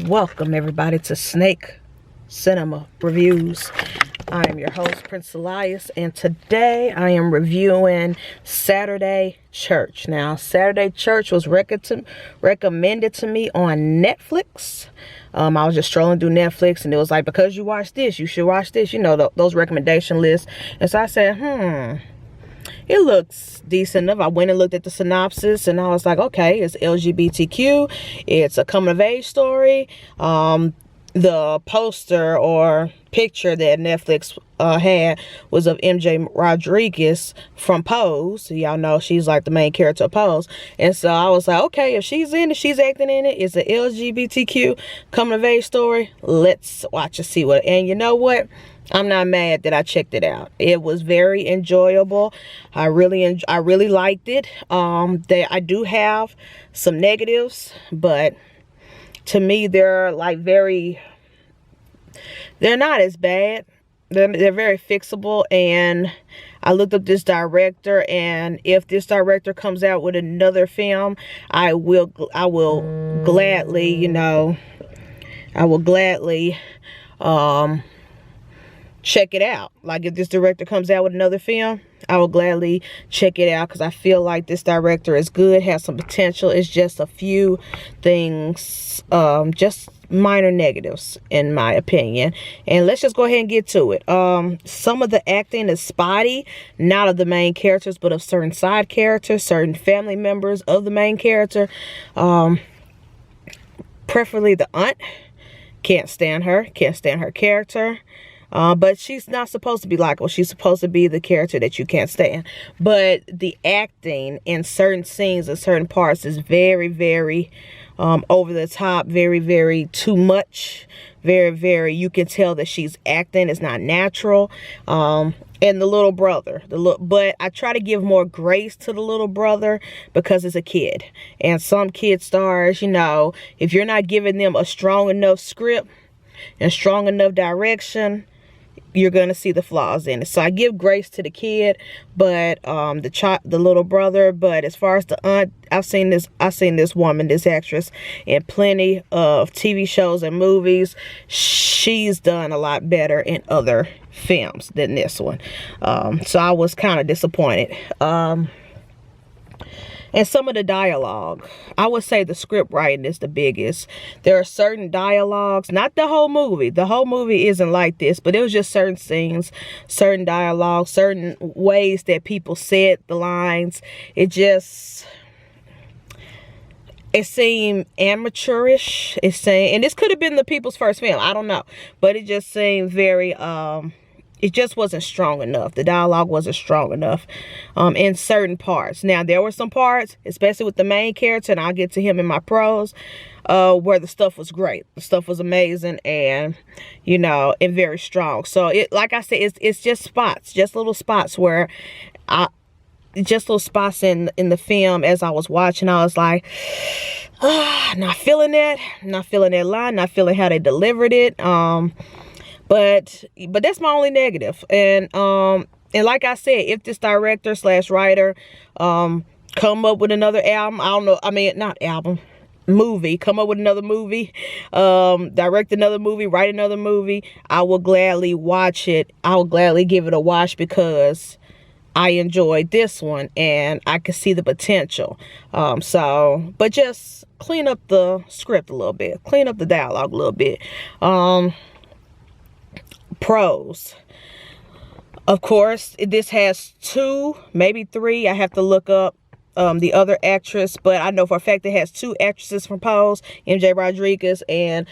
Welcome everybody to Snake Cinema Reviews. I am your host, Prince Elias, and today I am reviewing Saturday Church. Now, Saturday Church was recommended to me on Netflix. I was just strolling through Netflix, and it was like, because you watch this, you should watch this. You know, those recommendation lists. And so I said, it looks decent enough. I went and looked at the synopsis, and I was like, okay, it's LGBTQ. It's a coming of age story. The poster or picture that Netflix had was of MJ Rodriguez from Pose. So y'all know she's like the main character of Pose. And so I was like, okay, if she's in it, she's acting in it, it's an LGBTQ coming of age story. Let's watch and see what. And you know what? I'm not mad that I checked it out. It was very enjoyable. I really liked it. I do have some negatives, but to me they're like they're not as bad. They're very fixable. And I looked up this director, and if this director comes out with another film, I will gladly, check it out. Like, if this director comes out with another film, I will gladly check it out, because I feel like this director is good, has some potential. It's just a few things, just minor negatives in my opinion. And let's just go ahead and get to it. Some of the acting is spotty, not of the main characters, but of certain side characters, certain family members of the main character. Preferably the aunt. Can't stand her character. But she's not supposed to be likable. She's supposed to be the character that you can't stand. But the acting in certain scenes and certain parts is very, very over the top. Very, very too much. Very, very, you can tell that she's acting. It's not natural. And the little brother. But I try to give more grace to the little brother because it's a kid. And some kid stars, if you're not giving them a strong enough script and strong enough direction, you're gonna see the flaws in it. So I give grace to the kid, but the little brother. But as far as the aunt, I've seen this woman, this actress, in plenty of TV shows and movies. She's done a lot better in other films than this one. So I was kind of disappointed. And some of the dialogue, I would say the script writing is the biggest. There are certain dialogues, not the whole movie. The whole movie isn't like this, but it was just certain scenes, certain dialogue, certain ways that people said the lines. It seemed amateurish. And this could have been the people's first film, I don't know. But it just seemed very, it just wasn't strong enough. The dialogue wasn't strong enough in certain parts. Now, there were some parts, especially with the main character, and I'll get to him in my pros, where the stuff was great. The stuff was amazing and, and very strong. So, like I said, it's just spots, just little spots where just little spots in the film. As I was watching, I was like, not feeling that line, not feeling how they delivered it. But that's my only negative. And like I said, if this director / writer come up with another album, I don't know, not album, movie, come up with another movie, direct another movie, write another movie, I will gladly watch it. I will gladly give it a watch, because I enjoyed this one and I could see the potential. But just clean up the script a little bit, clean up the dialogue a little bit. Pros. Of course, this has 2, maybe 3. I have to look up the other actress, but I know for a fact it has 2 actresses from Pose, MJ Rodriguez and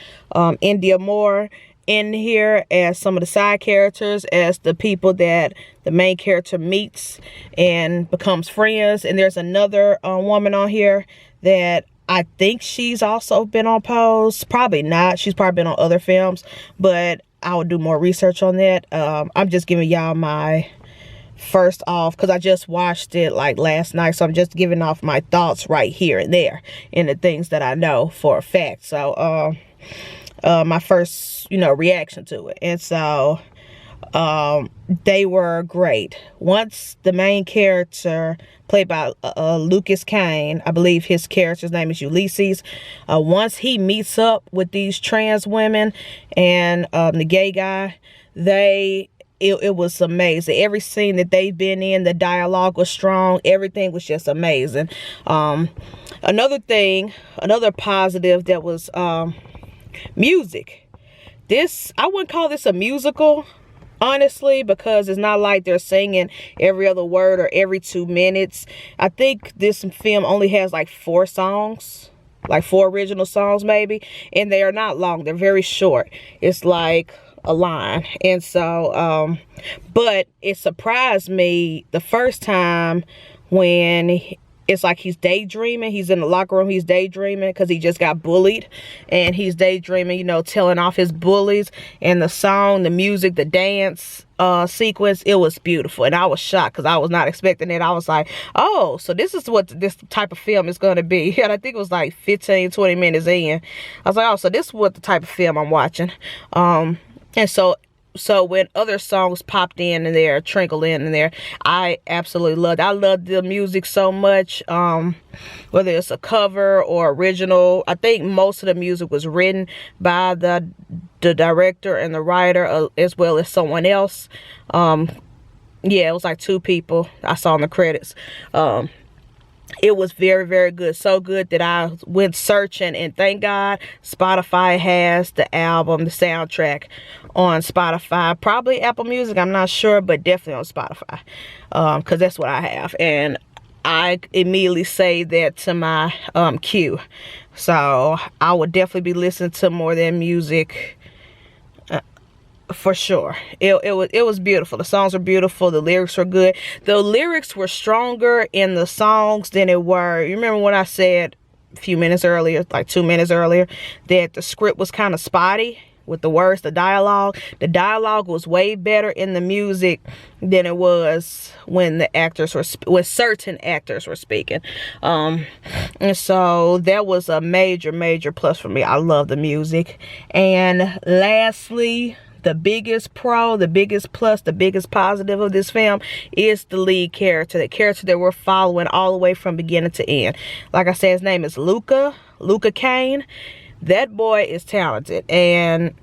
India Moore, in here as some of the side characters, as the people that the main character meets and becomes friends. And there's another woman on here that I think she's also been on Pose. Probably not. She's probably been on other films, but I will do more research on that. I'm just giving y'all my first off, because I just watched it like last night, so I'm just giving off my thoughts right here and there and the things that I know for a fact. So my first reaction to it. And so They were great. Once the main character, played by Lucas Kane, I believe his character's name is Ulysses, once he meets up with these trans women and the gay guy, it was amazing. Every scene that they've been in, the dialogue was strong. Everything was just amazing. Another positive that was music. I wouldn't call this a musical, honestly, because it's not like they're singing every other word or every 2 minutes. I think this film only has like 4 songs, like 4 original songs maybe, and they are not long. They're very short. It's like a line. And so but it surprised me the first time when it's like he's daydreaming. He's in the locker room. He's daydreaming because he just got bullied. And he's daydreaming, you know, telling off his bullies. And the song, the music, the dance sequence, it was beautiful. And I was shocked because I was not expecting it. I was like, oh, so this is what this type of film is going to be. And I think it was like 15, 20 minutes in. I was like, oh, so this is what the type of film I'm watching. And so when other songs popped in and there, trickled in there, I absolutely loved it. I loved the music so much, whether it's a cover or original. I think most of the music was written by the director and the writer, as well as someone else. Yeah, it was like 2 people I saw in the credits. It was very, very good. So good that I went searching, and thank God Spotify has the album, the soundtrack on Spotify. Probably Apple Music, I'm not sure, but definitely on Spotify, because that's what I have. And I immediately saved that to my queue. So I would definitely be listening to more of their music. For sure. It was beautiful. The songs were beautiful. The lyrics were good. The lyrics were stronger in the songs than it were. You remember when I said a few minutes earlier, like 2 minutes earlier, that the script was kind of spotty with the words, the dialogue. The dialogue was way better in the music than it was when the actors were, when certain actors were speaking. And so that was a major, major plus for me. I love the music. And lastly, the biggest pro, the biggest plus, the biggest positive of this film is the lead character, the character that we're following all the way from beginning to end. Like I said, his name is Luca Kane. That boy is talented. And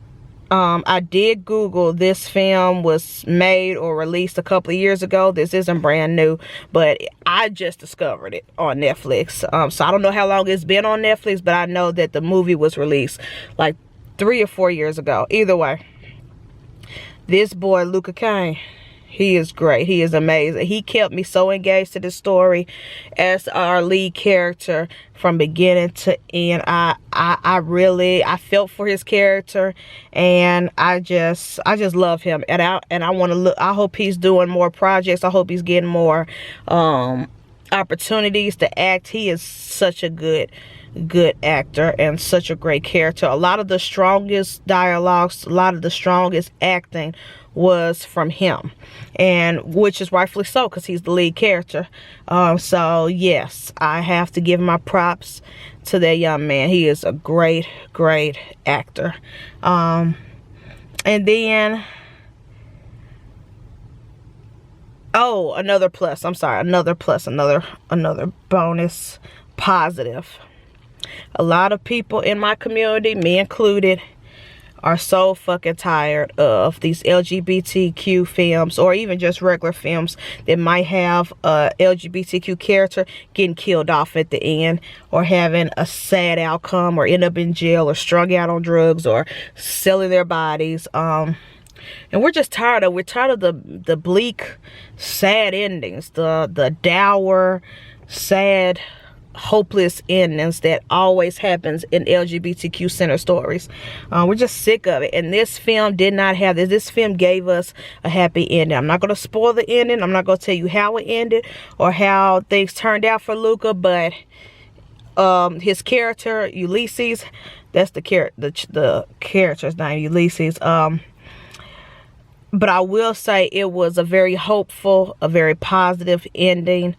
I did Google, this film was made or released a couple of years ago. This isn't brand new, but I just discovered it on Netflix. So I don't know how long it's been on Netflix, but I know that the movie was released like 3 or 4 years ago. Either way, this boy, Luca Kane, he is great. He is amazing. He kept me so engaged to the story as our lead character from beginning to end. I felt for his character, and I just love him. And I want to look. I hope he's doing more projects. I hope he's getting more opportunities to act. He is such a good actor and such a great character. A lot of the strongest dialogues, a lot of the strongest acting was from him, and which is rightfully so, because he's the lead character. So yes, I have to give my props to that young man. He is a great actor. And then another plus, another bonus positive. A lot of people in my community, me included, are so fucking tired of these LGBTQ films, or even just regular films that might have a LGBTQ character getting killed off at the end, or having a sad outcome, or end up in jail, or strung out on drugs, or selling their bodies. And we're just tired of the bleak, sad endings, the dour, sad, hopeless endings that always happens in LGBTQ center stories. We're just sick of it, and this film did not have this. This film gave us a happy ending. I'm not going to spoil the ending. I'm not going to tell you how it ended or how things turned out for Luca, but his character Ulysses, that's the character's name, Ulysses. But I will say it was a very hopeful, a very positive ending.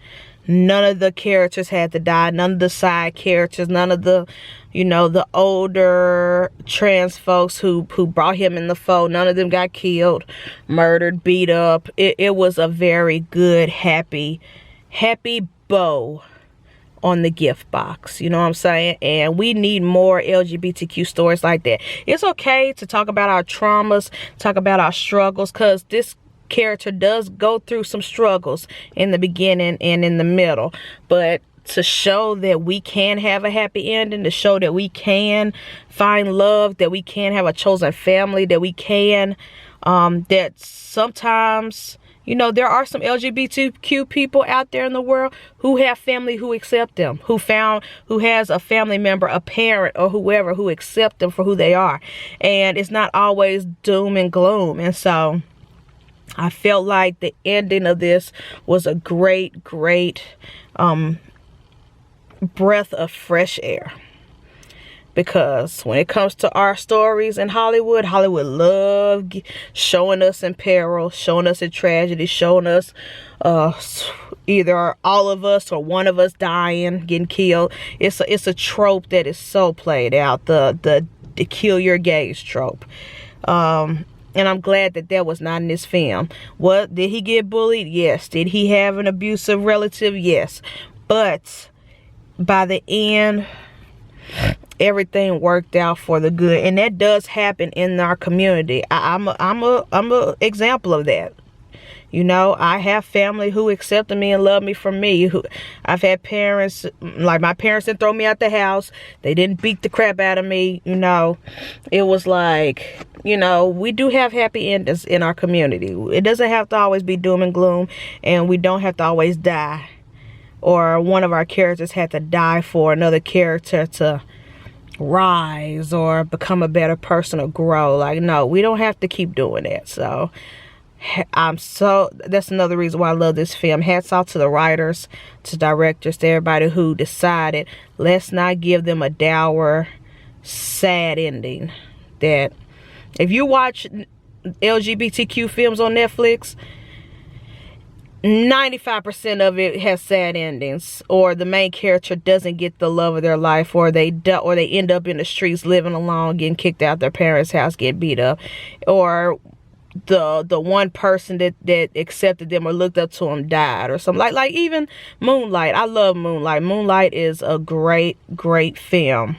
None of the characters had to die. None of the side characters. None of the, you know, the older trans folks who brought him in the fold. None of them got killed, murdered, beat up. It was a very good, happy bow on the gift box. You know what I'm saying? And we need more LGBTQ stories like that. It's okay to talk about our traumas, talk about our struggles, because this character does go through some struggles in the beginning and in the middle. But to show that we can have a happy ending, to show that we can find love, that we can have a chosen family, that we can, that sometimes, you know, there are some LGBTQ people out there in the world who have family who accept them, who has a family member, a parent, or whoever who accept them for who they are. And it's not always doom and gloom. And so I felt like the ending of this was a great breath of fresh air. Because when it comes to our stories in Hollywood love showing us in peril, showing us in tragedy, showing us either all of us or one of us dying, getting killed. It's a trope that is so played out, the kill your gays trope. And I'm glad that was not in this film. What, did he get bullied? Yes. Did he have an abusive relative? Yes. But by the end, everything worked out for the good, and that does happen in our community. I'm a example of that. You know, I have family who accepted me and love me for me. I've had parents, like my parents didn't throw me out the house. They didn't beat the crap out of me. You know, it was like, you know, we do have happy endings in our community. It doesn't have to always be doom and gloom, and we don't have to always die, or one of our characters had to die for another character to rise or become a better person or grow. Like, no, we don't have to keep doing that. So that's another reason why I love this film. Hats off to the writers, to directors, to everybody who decided, let's not give them a dour, sad ending. That if you watch LGBTQ films on Netflix, 95% of it has sad endings, or the main character doesn't get the love of their life, or they end up in the streets living alone, getting kicked out their parents' house, get beat up, or the one person that accepted them or looked up to them died, or something. Like even Moonlight. I love Moonlight. Moonlight is a great film,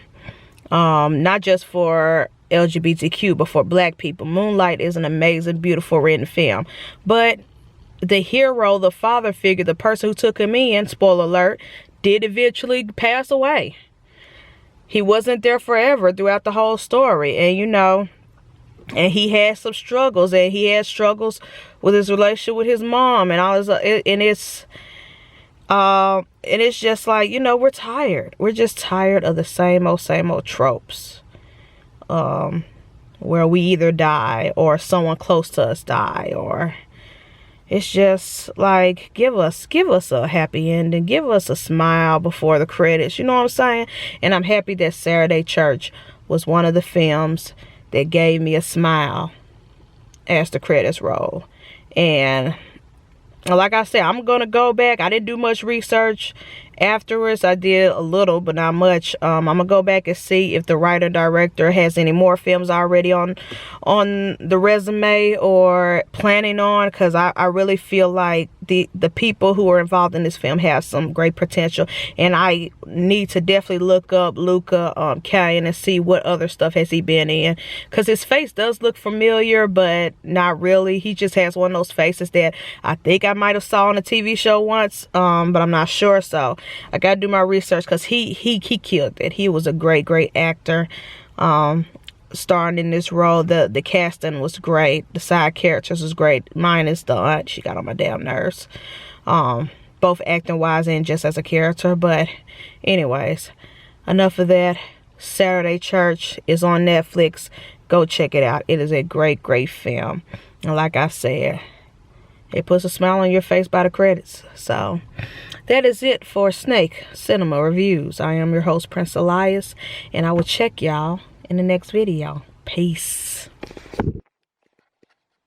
not just for LGBTQ but for black people. Moonlight is an amazing, beautiful written film. But the hero, the father figure, the person who took him in, spoiler alert, did eventually pass away. He wasn't there forever throughout the whole story. And, you know, and he had some struggles, and he had struggles with his relationship with his mom and all this. And it's just like, you know, we're tired. We're just tired of the same old tropes. Where we either die or someone close to us die, or it's just like, give us a happy ending. Give us a smile before the credits. You know what I'm saying? And I'm happy that Saturday Church was one of the films that gave me a smile as the credits roll. And like I said, I'm going to go back. I didn't do much research afterwards. I did a little, but not much. I'm going to go back and see if the writer director has any more films already on the resume or planning on, because I really feel like the people who are involved in this film have some great potential, and I need to definitely look up Luca Kane and see what other stuff has he been in, because his face does look familiar, but not really. He just has one of those faces that I think I might have saw on a TV show once, but I'm not sure. So I gotta do my research, because he killed it. He was a great actor, starring in this role. The casting was great. The side characters was great, minus the aunt. She got on my damn nerves, both acting wise and just as a character. But anyways, enough of that. Saturday Church is on Netflix. Go check it out. It is a great film, and like I said, it puts a smile on your face by the credits. So that is it for Snake Cinema Reviews. I am your host, Prince Elias, and I will check y'all in the next video. Peace.